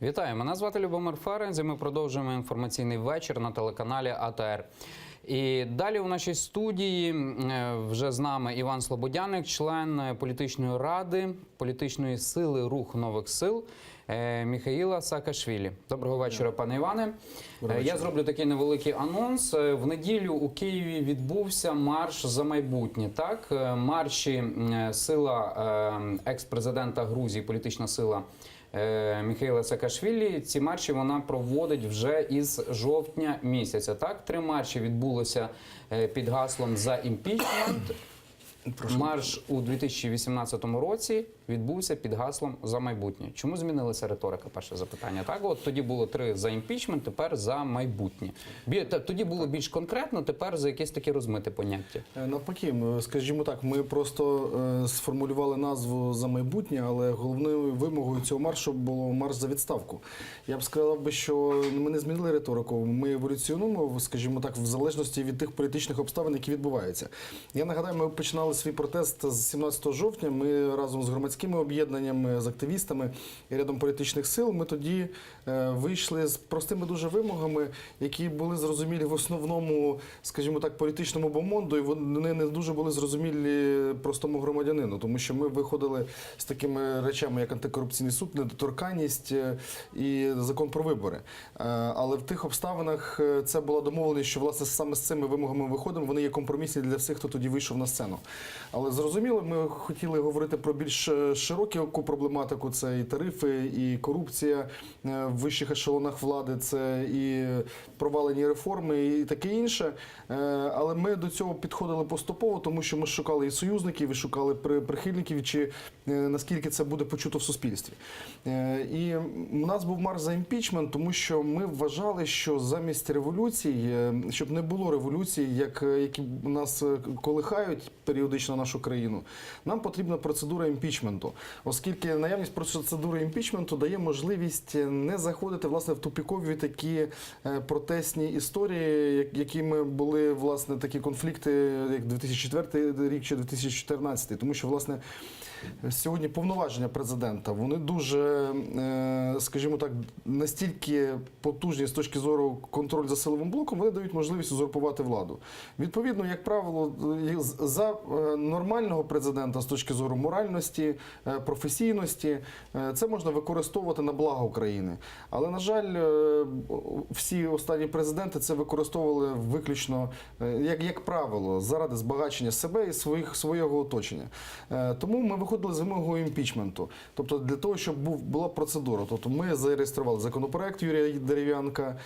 Вітаю, мене звати Любомир Ференц, і ми продовжуємо інформаційний вечір на телеканалі АТR. І далі у нашій студії вже з нами Іван Слободяник, член політичної ради, політичної сили «Рух нових сил» Міхаїла Саакашвілі. Доброго вечора, пане Іване. Я зроблю такий невеликий анонс. В неділю у Києві відбувся марш за майбутнє. Так? Марші сила екс-президента Грузії, політична сила Міхаїла Саакашвілі, ці марші вона проводить вже із жовтня місяця. Так, 3 марші відбулися під гаслом «За імпічмент». Марш у 2018 році відбувся під гаслом «За майбутнє». Чому змінилася риторика? Перше запитання. Так, от тоді було 3 за імпічмент, тепер за майбутнє. Тоді було більш конкретно, тепер за якесь таке розмите поняття. Навпаки, скажімо так, ми просто сформулювали назву «За майбутнє», але головною вимогою цього маршу було марш за відставку. Я б сказав би, що ми не змінили риторику, ми еволюціонуємо, скажімо так, в залежності від тих політичних обставин, які відбуваються. Я нагадаю, ми починали свій протест з 17 жовтня, ми разом з громадськими об'єднаннями, з активістами і рядом політичних сил, ми тоді вийшли з простими дуже вимогами, які були зрозумілі в основному, скажімо так, політичному бомонду, і вони не дуже були зрозумілі простому громадянину, тому що ми виходили з такими речами, як антикорупційний суд, недоторканність і закон про вибори. Але в тих обставинах це була домовленість, що, власне, саме з цими вимогами виходимо, вони є компромісні для всіх, хто тоді вийшов на сцену. Але зрозуміло, ми хотіли говорити про більш широку проблематику, це і тарифи, і корупція в вищих ешелонах влади, це і провалені реформи, і таке інше. Але ми до цього підходили поступово, тому що ми шукали і союзників, і шукали прихильників, чи наскільки це буде почуто в суспільстві. І у нас був марш за імпічмент, тому що ми вважали, що замість революцій, щоб не було революцій, які нас колихають періодично нашу країну, нам потрібна процедура імпічменту, оскільки наявність процедури імпічменту дає можливість не заходити, власне, в тупікові такі протестні історії, якими були, власне, такі конфлікти, як 2004 рік чи 2014. Тому що, власне, сьогодні повноваження президента, вони дуже, скажімо так, настільки потужні з точки зору контролю за силовим блоком, вони дають можливість узурпувати владу. Відповідно, як правило, за нормального президента з точки зору моральності, професійності, це можна використовувати на благо України. Але, на жаль, всі останні президенти це використовували виключно, як правило, заради збагачення себе і свого оточення. Тому ми виходили з вимогою імпічменту. Тобто для того, щоб була процедура. Тобто ми зареєстрували законопроект Юрія Дерев'янка,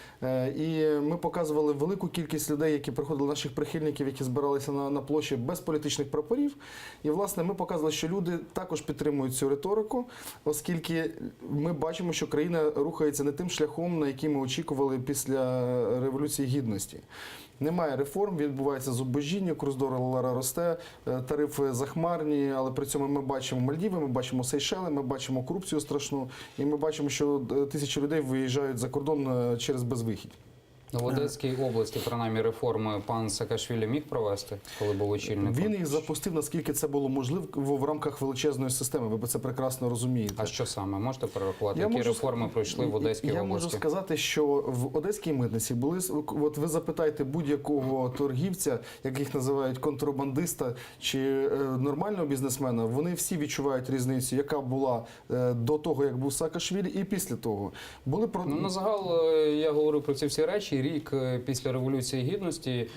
і ми показували велику кількість людей, які приходили, наших прихильників, які збиралися на площі без політичних прапорів. І, власне, ми показували, що люди також підтримують цю риторику, оскільки ми бачимо, що країна рухається не тим шляхом, на який ми очікували після Революції Гідності. Немає реформ, відбувається зубожіння, курс долара росте, тарифи захмарні, але при цьому ми бачимо Мальдіви, ми бачимо Сейшели, ми бачимо корупцію страшну, і ми бачимо, що тисячі людей виїжджають за кордон через безвихідь. В Одеській області, принаймні, реформи пан Саакашвілі міг провести, коли був очільником? Він їх запустив, наскільки це було можливо в рамках величезної системи. Ви це прекрасно розумієте. А що саме? Можете перерахувати? Які реформи пройшли в Одеській області? Я можу сказати, що в Одеській митниці були, от ви запитайте будь-якого торгівця, як їх називають, контрабандиста чи нормального бізнесмена, вони всі відчувають різницю, яка була до того, як був Саакашвілі, і після того. На загал я говорю про ці всі речі. Рік після Революції Гідності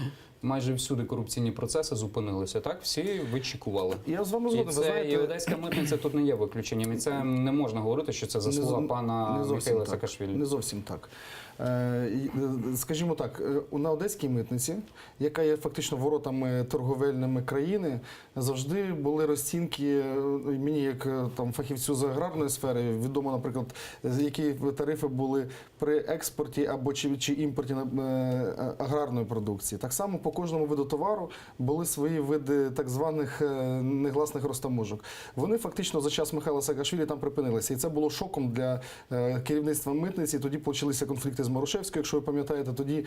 майже всюди корупційні процеси зупинилися, так? Всі вичікували. Я з вами згоден. І Одеська митниця тут не є виключенням. І це не можна говорити, що це заслуга пана Міхаїла Саакашвілі. Не зовсім так. Скажімо так, на Одеській митниці, яка є фактично воротами торговельними країни, завжди були розцінки, мені як там фахівцю з аграрної сфери, відомо, наприклад, які тарифи були при експорті або чи імпорті аграрної продукції. Так само по кожному виду товару були свої види так званих негласних розтаможок. Вони фактично за час Михайла Саакашвілі там припинилися. І це було шоком для керівництва митниці. Тоді почалися конфлікти з Марушевською, якщо ви пам'ятаєте. Тоді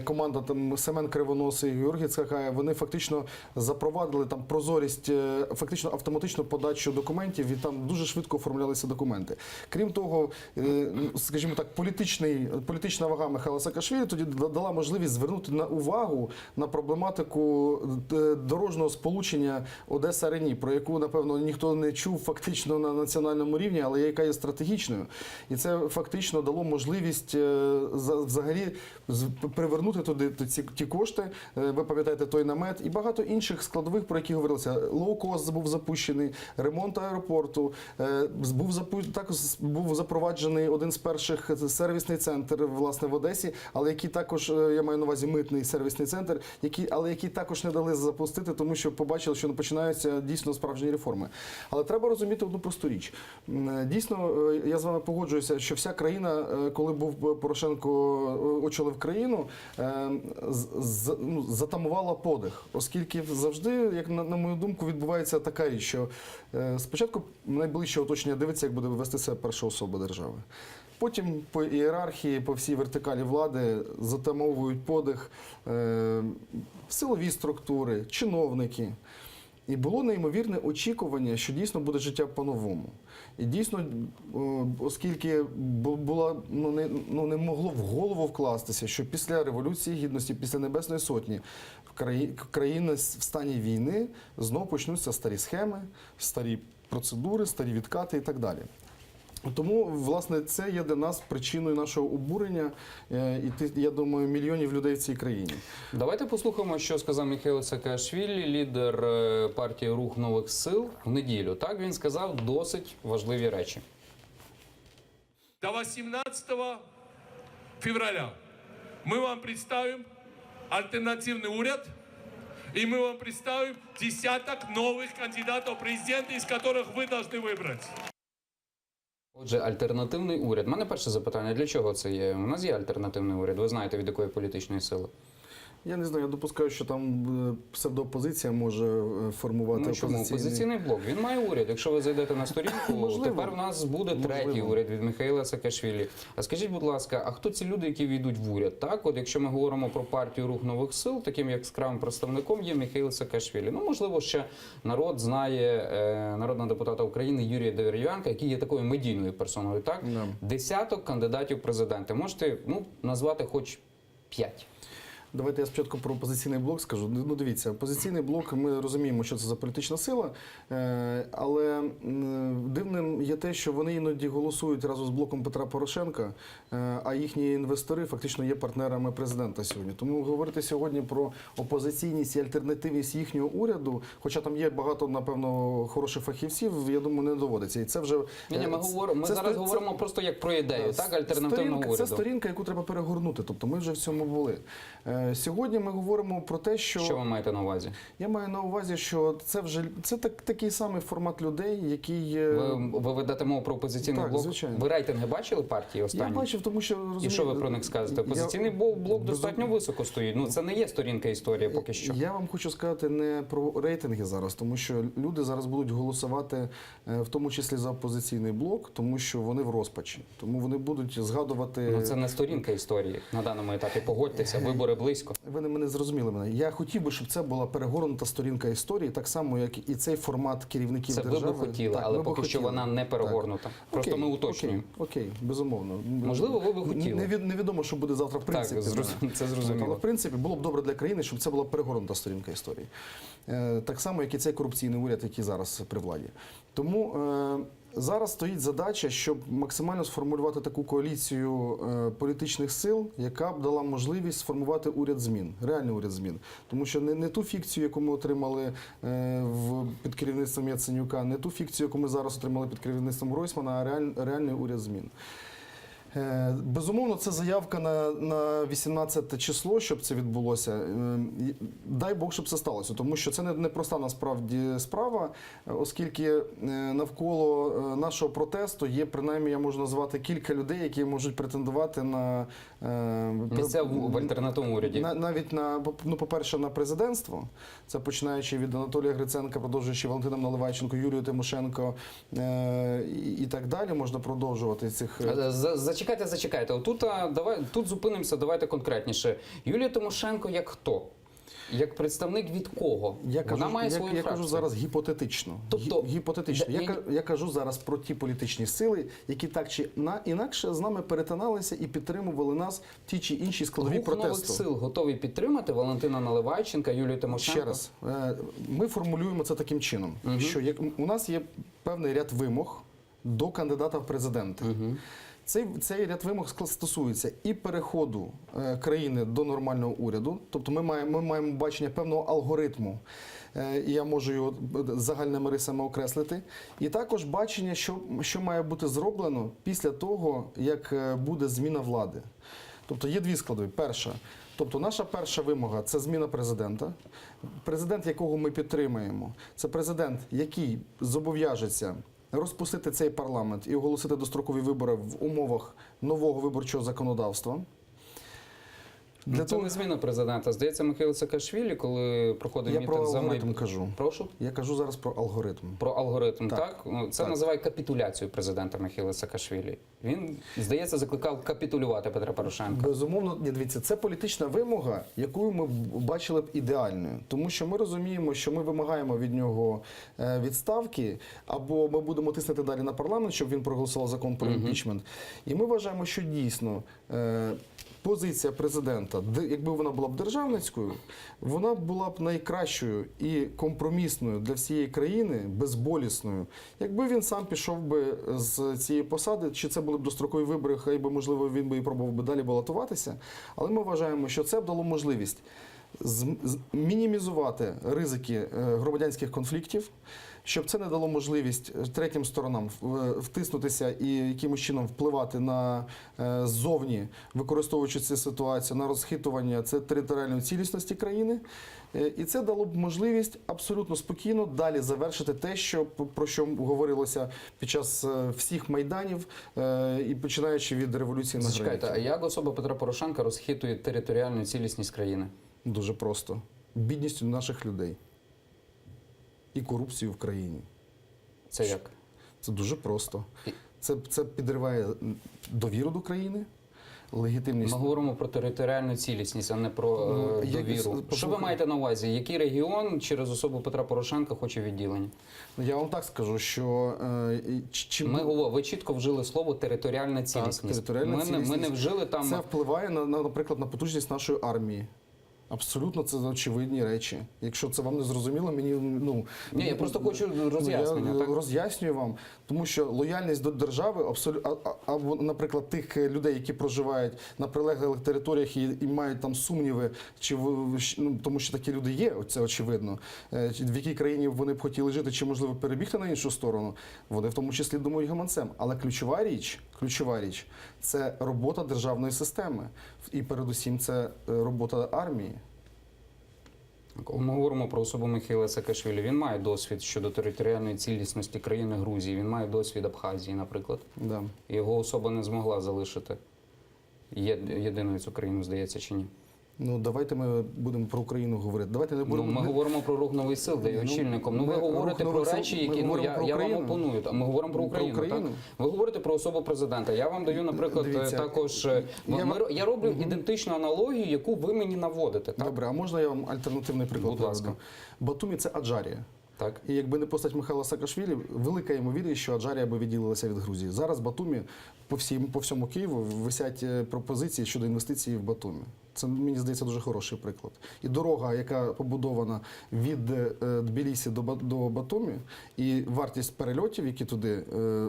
команда там Семен Кривоносий, Георгій Цхакая, вони фактично запровадили там прозорість, фактично автоматичну подачу документів, і там дуже швидко оформлялися документи. Крім того, скажімо так, політична вага Михайла Саакашвілі тоді дала можливість звернути увагу на проблематику дорожнього сполучення Одеса-Рені, про яку, напевно, ніхто не чув фактично на національному рівні, але яка є стратегічною. І це фактично дало можливість взагалі привернути туди ті кошти. Ви пам'ятаєте той намет і багато інших складових, про які говорилося. Лоукост був запущений, ремонт аеропорту, також був запроваджений один з перших сервісний центр, власне, в Одесі, але який також, я маю на увазі митний сервісний центр, який також не дали запустити, тому що побачили, що починаються дійсно справжні реформи. Але треба розуміти одну просту річ. Дійсно, я з вами погоджуюся, що вся країна, коли був Порошенко очолив країну, затамувала подих, оскільки завжди, як на мою думку, відбувається така річ, що спочатку найближче оточення дивиться, як буде вести себе перша особа держави. Потім по ієрархії, по всій вертикалі влади затамовують подих силові структури, чиновники. І було неймовірне очікування, що дійсно буде життя по-новому. І дійсно, оскільки не могло в голову вкластися, що після Революції Гідності, після Небесної Сотні, країна в стані війни знову почнуться старі схеми, старі процедури, старі відкати і так далі. Тому, власне, це є для нас причиною нашого обурення і, я думаю, мільйонів людей в цій країні. Давайте послухаємо, що сказав Михайло Саакашвілі, лідер партії «Рух нових сил» в неділю. Так, він сказав досить важливі речі. До 18 февраля мы вам представим альтернативный уряд, и мы вам представим десяток новых кандидатов в президенты, из которых вы должны выбрать. Отже, альтернативний уряд. У мене перше запитання, для чого це є? У нас є альтернативний уряд, ви знаєте, від якої політичної сили? Я не знаю, я допускаю, що там псевдоопозиція може формувати опозиційний блок. Він має уряд. Якщо ви зайдете на сторінку, тепер в нас буде третій уряд від Михайла Саакашвілі. А скажіть, будь ласка, а хто ці люди, які війдуть в уряд? Так, от якщо ми говоримо про партію «Рух нових сил», таким яскравим представником є Михайло Саакашвілі. Ну, можливо, ще народ знає народного депутата України Юрія Дерев'янка, який є такою медійною персоною. Так, десяток кандидатів в президенти. Можете назвати хоч 5? Давайте я спочатку про опозиційний блок скажу. Ну, дивіться, опозиційний блок, ми розуміємо, що це за політична сила, але дивним є те, що вони іноді голосують разом з блоком Петра Порошенка, а їхні інвестори фактично є партнерами президента сьогодні. Тому говорити сьогодні про опозиційність і альтернативність їхнього уряду, хоча там є багато, напевно, хороших фахівців, я думаю, не доводиться. І це вже... Ми зараз говоримо просто як про ідею, так, альтернативного уряду. Це сторінка, яку треба перегорнути, тобто ми вже в цьому були. Сьогодні ми говоримо про те, що... Що ви маєте на увазі? Я маю на увазі, що це такий самий формат людей, який... Ви ведете мову про опозиційний блок? Звичайно. Ви рейтинги бачили партії останні? Я бачив, тому що... І що ви про них скажете? Опозиційний блок достатньо високо стоїть. Ну, це не є сторінка історії поки що. Я вам хочу сказати не про рейтинги зараз, тому що люди зараз будуть голосувати в тому числі за опозиційний блок, тому що вони в розпачі. Тому вони будуть згадувати... Ну, це не сторінка історії на даному етапі. Погодьтеся, вибори близько. Ви мене зрозуміли мене. Я хотів би, щоб це була перегорнута сторінка історії, так само, як і цей формат керівників держави. Це ви би хотіли, але поки що вона не перегорнута. Просто ми уточнюємо. Окей, безумовно. Можливо, ви би хотіли. Невідомо, що буде завтра в принципі. Так, це зрозуміло. Але в принципі було б добре для країни, щоб це була перегорнута сторінка історії. Так само, як і цей корупційний уряд, який зараз при владі. Тому зараз стоїть задача, щоб максимально сформулювати таку коаліцію політичних сил, яка б дала можливість сформувати уряд змін, реальний уряд змін. Тому що не ту фікцію, яку ми отримали під керівництвом Яценюка, не ту фікцію, яку ми зараз отримали під керівництвом Гройсмана, а реальний уряд змін. Безумовно, це заявка на 18 число, щоб це відбулося. Дай Бог, щоб це сталося, тому що це не проста насправді справа, оскільки навколо нашого протесту є, принаймні, я можу назвати кілька людей, які можуть претендувати на Місця в альтернативному уряді. навіть по-перше, на президентство. Це починаючи від Анатолія Гриценка, продовжуючи Валентином Наливайченко, Юлією Тимошенко і так далі. Можна продовжувати цих. Зачекайте. Тут зупинимося, давайте конкретніше. Юлія Тимошенко як хто? Як представник від кого? Вона має свою Я фракцію. кажу зараз гіпотетично. Тобто, Гіпотетично. Я кажу зараз про ті політичні сили, які так чи інакше з нами перетиналися і підтримували нас в ті чи інші складові Рух нових протесту. сил готові підтримати Валентина Наливайченка, Юлію Тимошенко? Ще раз, ми формулюємо це таким чином, що у нас є певний ряд вимог до кандидата в президенти. Цей ряд вимог стосується і переходу країни до нормального уряду, тобто ми маємо бачення певного алгоритму, і я можу його загальними рисами окреслити, і також бачення, що має бути зроблено після того, як буде зміна влади. Тобто є дві складові. Перша, тобто наша перша вимога – це зміна президента. Президент, якого ми підтримуємо, це президент, який зобов'яжеться розпустити цей парламент і оголосити дострокові вибори в умовах нового виборчого законодавства. Це не зміна президента. Здається, Михайло Саакашвілі, коли проходив Я мітинг про за алгоритм кажу. Прошу? Я кажу зараз про алгоритм. Про алгоритм, так? Це Так. називає капітуляцію президента Михайла Саакашвілі. Він, здається, закликав капітулювати Петра Порошенка. Безумовно, дивіться, це політична вимога, яку ми бачили б ідеальною. Тому що ми розуміємо, що ми вимагаємо від нього відставки, або ми будемо тиснути далі на парламент, щоб він проголосував закон про імпічмент. І ми вважаємо, що дійсно позиція президента, якби вона була б державницькою, вона була б найкращою і компромісною для всієї країни, безболісною. Якби він сам пішов би з цієї посади, чи це були б дострокові вибори, хай би, можливо, він би і пробував би далі балотуватися, але ми вважаємо, що це б дало можливість мінімізувати ризики громадянських конфліктів, щоб це не дало можливість третім сторонам втиснутися і якимось чином впливати на ззовні, використовуючи цю ситуацію на розхитування територіальної цілісності країни. І це дало б можливість абсолютно спокійно далі завершити те, про що говорилося під час всіх майданів, і починаючи від революції на граніті. Чекайте, а як особа Петра Порошенка розхитує територіальну цілісність країни? Дуже просто. Бідністю наших людей. І корупцію в країні. Це як? Це дуже просто. Це підриває довіру до країни, легітимність. Ми говоримо про територіальну цілісність, а не про довіру. Що ви маєте на увазі? Який регіон через особу Петра Порошенка хоче відділення? Я вам так скажу, що ви чітко вжили слово територіальна цілісність. Ми не вжили там. Це впливає наприклад, на потужність нашої армії. Абсолютно, це очевидні речі. Якщо це вам не зрозуміло, мені Ні, я просто хочу роз'яснення. Я роз'яснюю вам, тому що лояльність до держави, або, наприклад, тих людей, які проживають на прилеглих територіях і мають там сумніви, тому що такі люди є, це очевидно, в якій країні вони б хотіли жити, чи можливо перебігти на іншу сторону, вони в тому числі думають гаманцем. Але ключова річ – це робота державної системи. І передусім це робота армії. Ми говоримо про особу Михайла Саакашвілі. Він має досвід щодо територіальної цілісності країни Грузії. Він має досвід Абхазії, наприклад. Да. Його особа не змогла залишити єдиною цю країну, здається, чи ні? Давайте ми будемо про Україну говорити. Давайте не будемо. Ми говоримо про рух нових сил, де є очільником. Ви говорите про речі, які я вам опоную. А ми говоримо про Україну. Так? Ви говорите про особу президента. Я вам даю, наприклад, також. Я роблю ідентичну аналогію, яку ви мені наводите. Так? Добре, а можна я вам альтернативний приклад? Будь ласка. Батумі – це Аджарія. Так. І якби не постать Михайла Саакашвілі, велика ймовірність, що Аджарія би відділилася від Грузії. Зараз Батумі по всьому Києву висять пропозиції щодо інвестицій в Батумі. Це, мені здається, дуже хороший приклад. І дорога, яка побудована від Тбілісі до Батумі, і вартість перельотів, які туди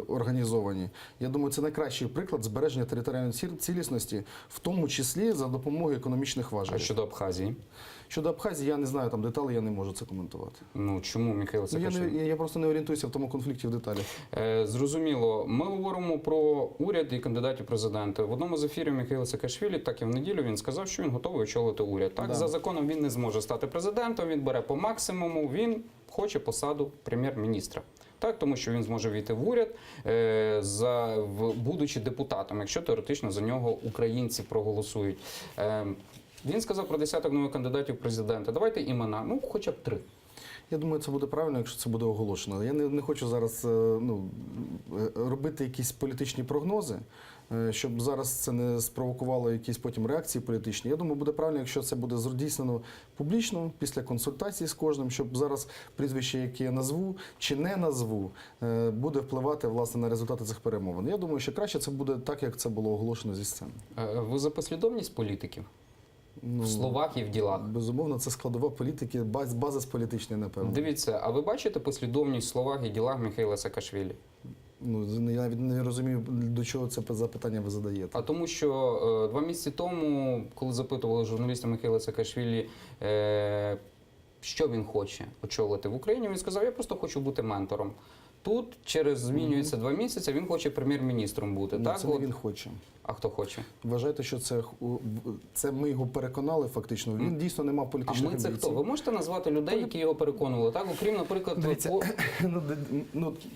організовані, я думаю, це найкращий приклад збереження територіальної цілісності, в тому числі за допомогою економічних А важелів. щодо Абхазії? Щодо Абхазії, я не знаю там деталі, я не можу це коментувати. Ну чому, Михайло Ну, Саакашвілі? я просто не орієнтуюся в тому конфлікті в деталях. Зрозуміло. Ми говоримо про уряд і кандидатів в президенти. В одному з ефірів Михайло Саакашвілі, так і в неділю, він сказав, що він готовий очолити уряд. Так, Да. за законом він не зможе стати президентом, він бере по максимуму, він хоче посаду прем'єр-міністра. Так, тому що він зможе війти в уряд, будучи депутатом, якщо теоретично за нього українці проголосують. Він сказав про десяток нових кандидатів в президенти. Давайте імена, ну хоча б 3. Я думаю, це буде правильно, якщо це буде оголошено. Я не хочу зараз робити якісь політичні прогнози, щоб зараз це не спровокувало якісь потім реакції політичні. Я думаю, буде правильно, якщо це буде здійснено публічно, після консультацій з кожним, щоб зараз прізвище, яке я назву чи не назву, буде впливати, власне, на результати цих перемовин. Я думаю, що краще це буде так, як це було оголошено зі сцени. Ви за послідовність політиків? В словах і в ділах? Безумовно, це складова політики, базис політичний, напевно. Дивіться, а ви бачите послідовність в словах і ділах Михайла Саакашвілі? Ну, я навіть не розумію, до чого це запитання ви задаєте. А тому, що 2 місяці тому, коли запитували журналіста Михайла Саакашвілі, що він хоче очолити в Україні, він сказав, я просто хочу бути ментором. Тут через змінюється 2 місяці, він хоче прем'єр-міністром бути. Ні, Так? це не він хоче. А хто хоче? Вважайте, що це ми його переконали фактично. Він дійсно не мав А політичних ми це амбіцій. хто? Ви можете назвати людей, які його переконували? Так, окрім, наприклад, Дивіться,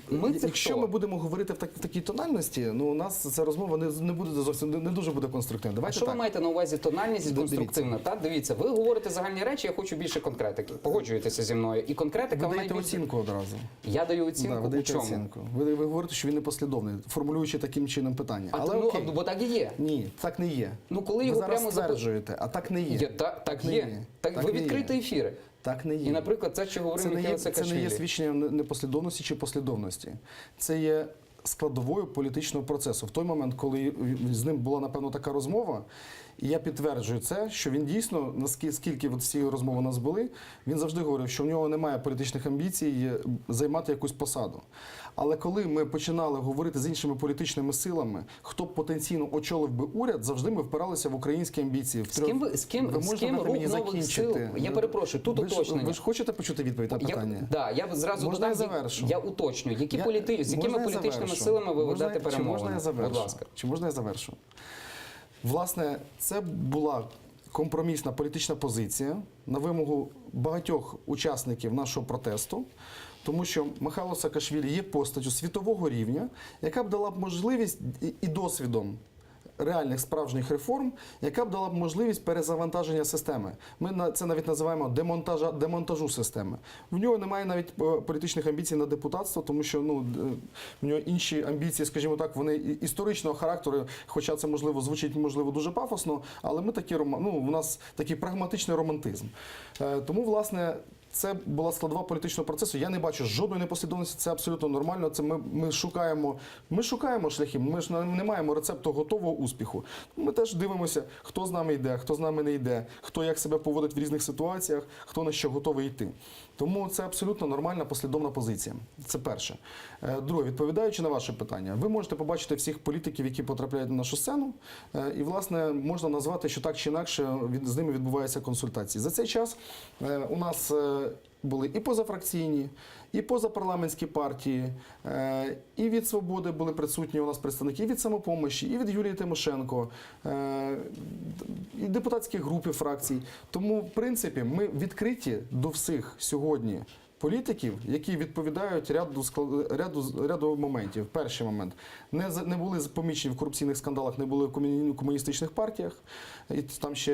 Ми це якщо хто? ми будемо говорити в такій тональності, у нас ця розмова не буде зовсім не дуже буде конструктивна. А Давайте що так. ви маєте на увазі тональність і Дивіться. конструктивна? Так, дивіться, ви говорите загальні речі, я хочу більше конкретики. Погоджуєтеся зі мною. І конкретика Ви даєте найбільше... оцінку одразу. Я даю оцінку Да, ви у даєте чому? оцінку. Ви говорите, що він не послідовний, формулюючи таким чином питання. Але окей. Бо так і є. Ні, так не є. Ну, коли ви його зараз прямо стверджуєте, а так не є. Так не є. є. Так, Так ви не відкрите є. ефіри. Так не є. І, наприклад, це, що говорив Це не Михайло є Саакашвілі. свідченням непослідовності чи послідовності. Це є складовою політичного процесу. В той момент, коли з ним була, напевно, така розмова, і я підтверджую це, що він дійсно, наскільки ці розмови у нас були, він завжди говорив, що в нього немає політичних амбіцій займати якусь посаду. Але коли ми починали говорити з іншими політичними силами, хто б потенційно очолив би уряд, завжди ми впиралися в українські амбіції. З ким рух нових сил? Я перепрошую, тут уточнення. Ви ж хочете почути відповідь на питання? Я зразу Можна я додам, завершу? я уточню, з якими Можна я політичними завершу? силами ви ведете Чи перемовини? можна я завершу? Будь ласка. Чи можна я завершу? Власне, це була компромісна політична позиція на вимогу багатьох учасників нашого протесту, тому що Михайло Саакашвілі є постаттю світового рівня, яка б дала б можливість і досвідом реальних справжніх реформ, яка б дала б можливість перезавантаження системи. Ми це навіть називаємо демонтажу системи. В нього немає навіть політичних амбіцій на депутатство, тому що в нього інші амбіції, скажімо так, вони історичного характеру, хоча це звучить дуже пафосно, але у нас такий прагматичний романтизм. Тому, власне, це була складова політичного процесу. Я не бачу жодної непослідовності, це абсолютно нормально. Це ми шукаємо шляхи, ми ж не маємо рецепту готового успіху. Ми теж дивимося, хто з нами йде, хто з нами не йде, хто як себе поводить в різних ситуаціях, хто на що готовий йти. Тому це абсолютно нормальна послідовна позиція. Це перше. Друге, відповідаючи на ваше питання, ви можете побачити всіх політиків, які потрапляють на нашу сцену, і, власне, можна назвати, що так чи інакше з ними відбуваються консультації. За цей час у нас були і позафракційні, і позапарламентські партії, і від «Свободи» були присутні у нас представники, і від «Самопомощі», і від Юлії Тимошенко, і депутатських груп і фракцій. Тому, в принципі, ми відкриті до всіх сьогодні політиків, які відповідають ряду моментів. Перший момент. Не були помічені в корупційних скандалах, не були в комуністичних партіях, і там ще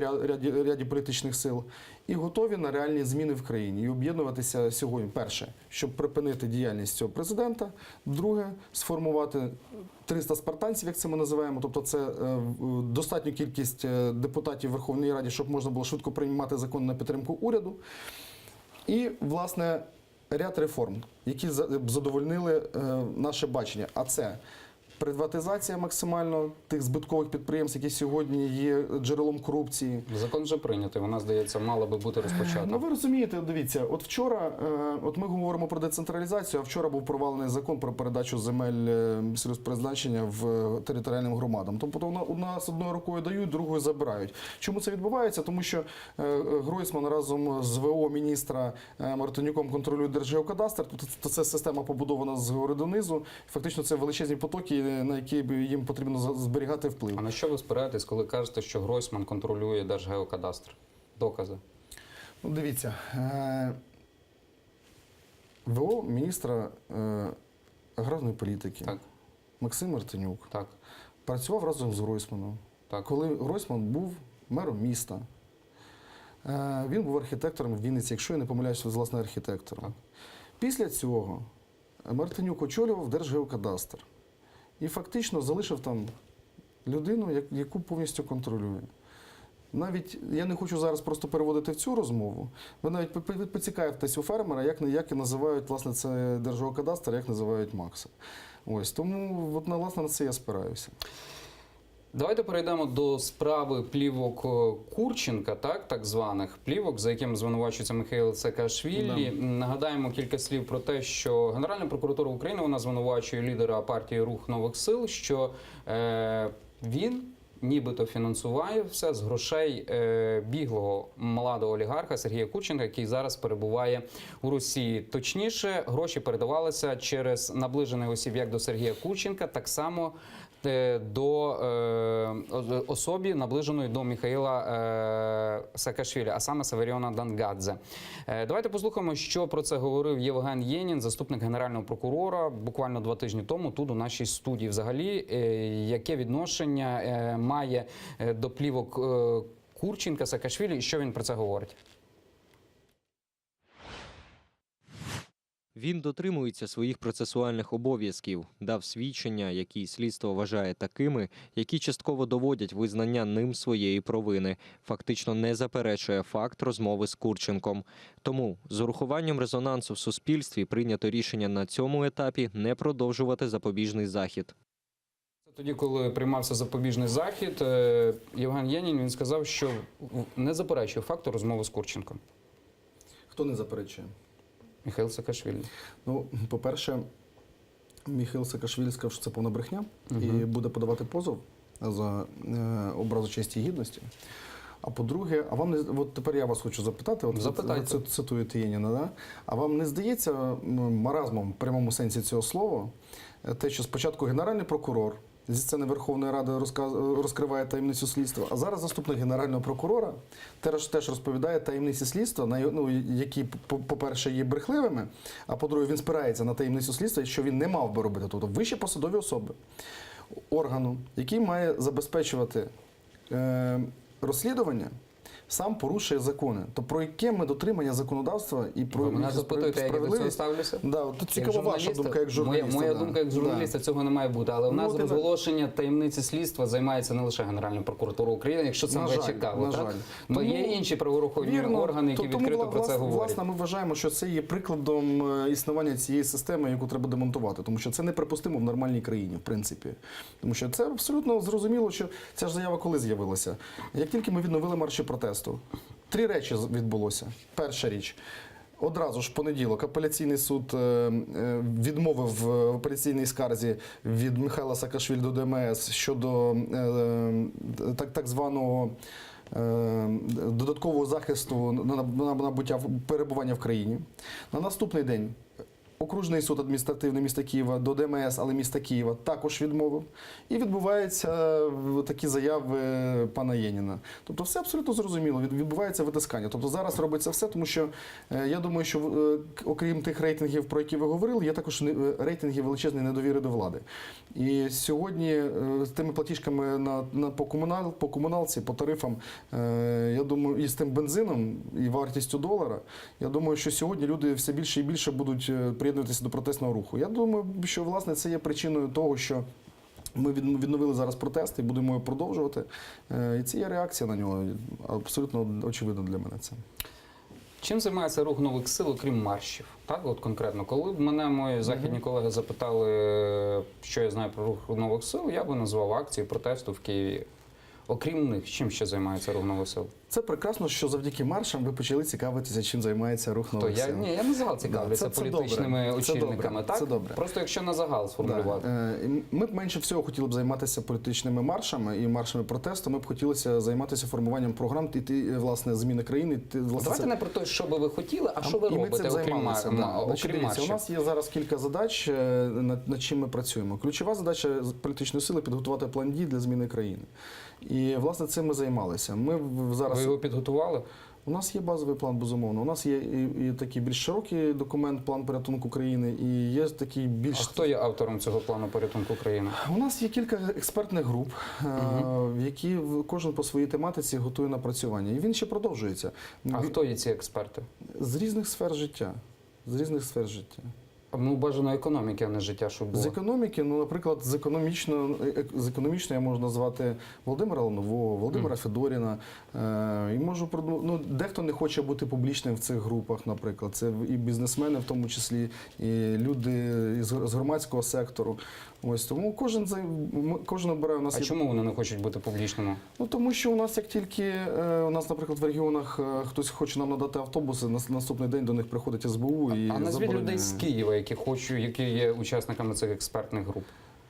ряді політичних сил. І готові на реальні зміни в країні. І об'єднуватися сьогодні. Перше, щоб припинити діяльність цього президента. Друге, сформувати 300 спартанців, як це ми називаємо. Тобто це достатню кількість депутатів Верховної Ради, щоб можна було швидко приймати закон на підтримку уряду. І, власне, ряд реформ, які б задовольнили наше бачення. А це приватизація максимально тих збиткових підприємств, які сьогодні є джерелом корупції. Закон вже прийнятий, вона, здається, мала би бути розпочата. Ну ви розумієте, дивіться, от вчора, от ми говоримо про децентралізацію, а вчора був провалений закон про передачу земель сільгосппризначення в територіальним громадам. Тобто у нас одною рукою дають, другою забирають. Чому це відбувається? Тому що Гройсман разом з ВО міністра Мартинюком контролює Держгеокадастр. Тобто це система побудована згори донизу. Фактично це величезні потоки, на які їм потрібно зберігати вплив. А на що ви спираєтесь, коли кажете, що Гройсман контролює Держгеокадастр? Докази. Ну, дивіться, ВО міністра аграрної політики Так. Максим Мартинюк Так, працював разом з Гройсманом. так. Коли Гройсман був мером міста, він був архітектором в Вінниці, якщо я не помиляюся, власне, архітектором. Так. Після цього Мартинюк очолював Держгеокадастр і фактично залишив там людину, яку повністю контролює. Навіть я не хочу зараз просто переводити в цю розмову. Ви навіть поцікавитесь у фермера, як називають власне це Держгеокадастр, як називають Макса. Ось тому от, власне на це я спираюся. Давайте перейдемо до справи плівок Курченка, так званих плівок, за якими звинувачується Михайло Саакашвілі. Нагадаємо кілька слів про те, що Генеральна прокуратура України, вона звинувачує лідера партії «Рух нових сил», що він нібито фінансує все з грошей біглого молодого олігарха Сергія Курченка, який зараз перебуває у Росії. Точніше, гроші передавалися через наближених осіб як до Сергія Курченка, так само до особі, наближеної до Михайла Саакашвілі, а саме Саверіона Дангадзе. Давайте послухаємо, що про це говорив Євген Єнін, заступник генерального прокурора, буквально 2 тижні тому тут у нашій студії. Взагалі, яке відношення має до плівок Курченка, Саакашвілі і що він про це говорить? Він дотримується своїх процесуальних обов'язків, дав свідчення, які слідство вважає такими, які частково доводять визнання ним своєї провини, фактично не заперечує факт розмови з Курченком. Тому з урахуванням резонансу в суспільстві прийнято рішення на цьому етапі не продовжувати запобіжний захід. Тоді, коли приймався запобіжний захід, Євген Єнін, він сказав, що не заперечує факту розмови з Курченком. Хто не заперечує? Михайло Саакашвілі. Ну, по-перше, Михайло Саакашвілі сказав, що це повна брехня і буде подавати позов за образу честі і гідності. А по-друге, а вам не от тепер я вас хочу запитати, от Запитайте. ви цитуєте Єніна, да? А вам не здається маразмом в прямому сенсі цього слова те, що спочатку генеральний прокурор зі сцени Верховної Ради розкриває таємницю слідства, а зараз заступник генерального прокурора теж розповідає таємниці слідства, які, по-перше, є брехливими, а по-друге, він спирається на таємницю слідства, що він не мав би робити. Тобто вищі посадові особи органу, який має забезпечувати розслідування, сам порушує закони. То про яке ми дотримання законодавства і про Ви мене запитуєте, як я до цього ставлюся? Да, тут цікава ваша думка як журналіста. Моя думка як журналіста, цього не має бути. Але у нас от розголошення таємниці слідства займається не лише Генеральна прокуратура України, якщо це не цікаво. На жаль. Ну, є інші правоохоронні органи, які відкрито про це говорять. Власне, ми вважаємо, що це є прикладом існування цієї системи, яку треба демонтувати. Тому що це неприпустимо в нормальній країні, в принципі. Тому що це абсолютно зрозуміло, що ця ж заява коли з'явилася. Як тільки ми відновили марші протесту, 3 речі відбулося. Перша річ. Одразу ж в понеділок апеляційний суд відмовив в апеляційній скарзі від Михайла Саакашвілі до ДМС щодо так званого додаткового захисту на набуття перебування в країні. На наступний день окружний суд адміністративний міста Києва до ДМС, але міста Києва також відмовив. І відбуваються такі заяви пана Єніна. Тобто все абсолютно зрозуміло, відбувається витискання. Тобто зараз робиться все, тому що я думаю, що окрім тих рейтингів, про які ви говорили, є також рейтинги величезної недовіри до влади. І сьогодні з тими платіжками по комуналці, по тарифам, я думаю, і з тим бензином, і вартістю долара, я думаю, що сьогодні люди все більше і більше будуть приєднуватися до протестного руху. Я думаю, що власне це є причиною того, що ми відновили зараз протести і будемо його продовжувати. І це є реакція на нього. Абсолютно очевидно для мене це. Чим займається рух нових сил, окрім маршів? Так, от конкретно, коли б мене мої західні колеги запитали, що я знаю про рух нових сил, я би назвав акції протесту в Києві. Окрім них, чим ще займається рух нових сил? Це прекрасно, що завдяки маршам ви почали цікавитися, чим займається рух То нових я, сил. ні, я на загал цікавлюся це політичними добре. Це очільниками, добре. так? Це добре. Просто якщо на загал сформулювати. Ми б менше всього хотіли б займатися політичними маршами і маршами протесту. Ми б хотілося займатися формуванням програм, іти, власне, зміни країни. Давайте не про те, що би ви хотіли, а що ви і ми робите, цим окрім, займалися. Значить, окрім дивіться, маршів. у нас є зараз кілька задач, над чим ми працюємо. Ключова задача політичної сили – підготувати план дій для зміни країни. І, власне, цим ми займалися. Ми зараз... Ви його підготували? У нас є базовий план, безумовно. У нас є і такий більш широкий документ, план порятунку країни, і є такий більш... А хто є автором цього плану порятунку країни? У нас є кілька експертних груп, в які кожен по своїй тематиці готує напрацювання. І він ще продовжується. А хто є ці експерти? З різних сфер життя. З різних сфер життя. Ну, бажано економіки, а не життя, щоб було. З економіки, ну, наприклад, з економічної я можу назвати Володимира Ланового, Володимира Федоріна. І можу, ну, дехто не хоче бути публічним в цих групах, наприклад. Це і бізнесмени, в тому числі, і люди з громадського сектору. Ось тому кожен обирає у нас. А чому вони не хочуть бути публічними? Ну тому що у нас, як тільки у нас, наприклад, в регіонах хтось хоче нам надати автобуси, на наступний день до них приходить СБУ і А назвіть забороняє. людей з Києва, які є учасниками цих експертних груп.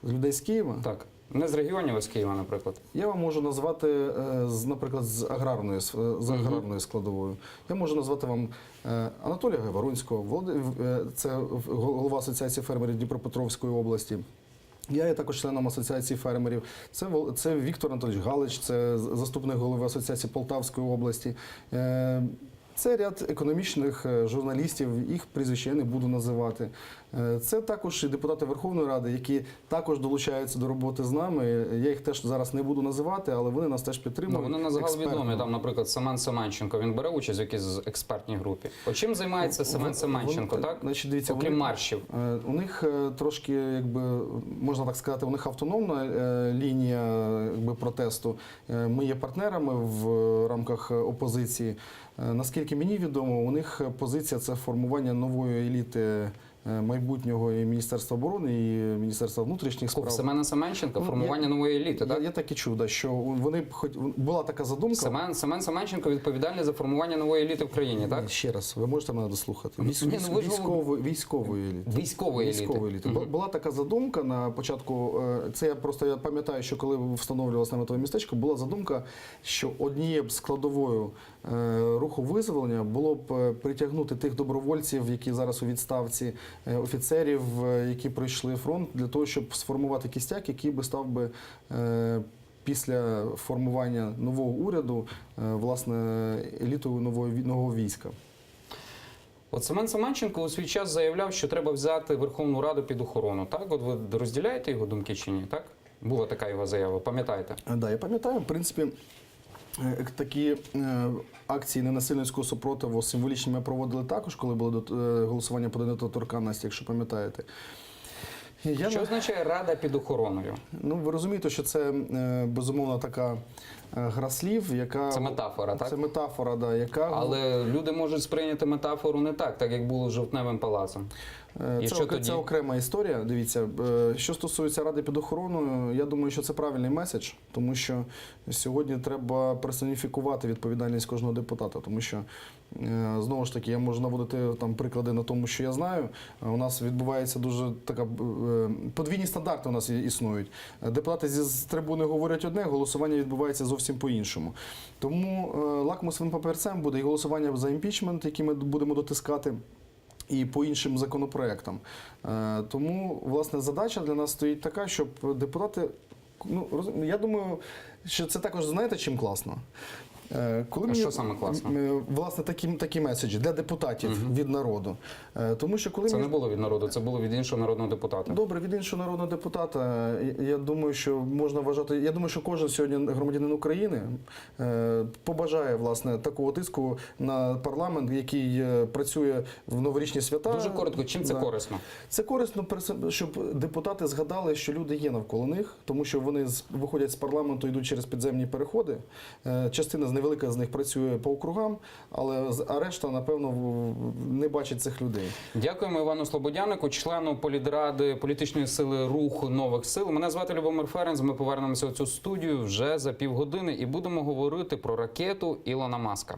З людей з Києва? Так. Не з регіонів, а з Києва, наприклад. Я вам можу назвати, наприклад, з аграрної складовою. Я можу назвати вам Анатолія Гайворонського, це голова Асоціації фермерів Дніпропетровської області. Я є також членом Асоціації фермерів. Це Віктор Анатолійович Галич, це заступник голови Асоціації Полтавської області. Це ряд економічних журналістів, їх прізвища я не буду називати. Це також і депутати Верховної Ради, які також долучаються до роботи з нами. Я їх теж зараз не буду називати, але вони нас теж підтримують. Ну, вони на загал відомі, там, наприклад, Семен Семенченко, він бере участь в якійсь експертній групі. От чим займається Семен Семенченко, так? Значить, дивіться, окрім маршів? У них трошки, якби, можна так сказати, у них автономна лінія протесту. Ми є партнерами в рамках опозиції. Наскільки мені відомо, у них позиція – це формування нової еліти майбутнього і Міністерства оборони, і Міністерства внутрішніх справ. Семена Семенченка, формування нової еліти, так? Я так і чув, що вони була така задумка. Семен Семенченко відповідальний за формування нової еліти в країні, так? Ще раз, ви можете мене дослухати. Військової еліти. Військової еліти. Була така задумка на початку, це я пам'ятаю, що коли встановлювалося наметове містечко, була задумка, що однією складовою руху визволення було б притягнути тих добровольців, які зараз у відставці, офіцерів, які пройшли фронт, для того, щоб сформувати кістяк, який би став би після формування нового уряду, власне, елітою нового війська. От Семен Семенченко у свій час заявляв, що треба взяти Верховну Раду під охорону. Так? От ви розділяєте його думки чи ні? Так? Була така його заява, пам'ятаєте? Так, я пам'ятаю. В принципі, такі акції ненасильницького супротиву символічні ми проводили також, коли було голосування по недоторканності, якщо пам'ятаєте. Що означає Рада під охороною? Ну, ви розумієте, що це, безумовно, така гра слів, яка... Це метафора, так? Це метафора, да, яка... Але люди можуть сприйняти метафору не так, так як було з Жовтневим палацом. Це окрема історія. Дивіться, що стосується Ради під охороною, я думаю, що це правильний меседж, тому що сьогодні треба персоніфікувати відповідальність кожного депутата, тому що, знову ж таки, я можу наводити там приклади на тому, що я знаю. У нас відбувається дуже така... Подвійні стандарти у нас існують. Депутати з трибуни говорять одне, голосування відбувається зовсім по-іншому. Тому лакмусовим папірцем буде і голосування за імпічмент, який ми будемо дотискати, і по іншим законопроектам. Тому, власне, задача для нас стоїть така, щоб депутати... Ну, я думаю, що це також, знаєте, чим класно? Що саме класно? Власне, такі меседжі для депутатів від народу. Тому що коли це не було від народу, це було від іншого народного депутата. Добре, від іншого народного депутата. Я думаю, що можна вважати... Я думаю, що кожен сьогодні громадянин України побажає, власне, такого тиску на парламент, який працює в новорічні свята. Дуже коротко, чим це корисно? Це корисно, щоб депутати згадали, що люди є навколо них, тому що вони виходять з парламенту, йдуть через підземні переходи. Частина з невелика з них працює по округам, а решта, напевно, не бачить цих людей. Дякуємо Івану Слободянику, члену політради політичної сили Рух нових сил. Мене звати Любомир Ференц. Ми повернемося у цю студію вже за півгодини і будемо говорити про ракету Ілона Маска.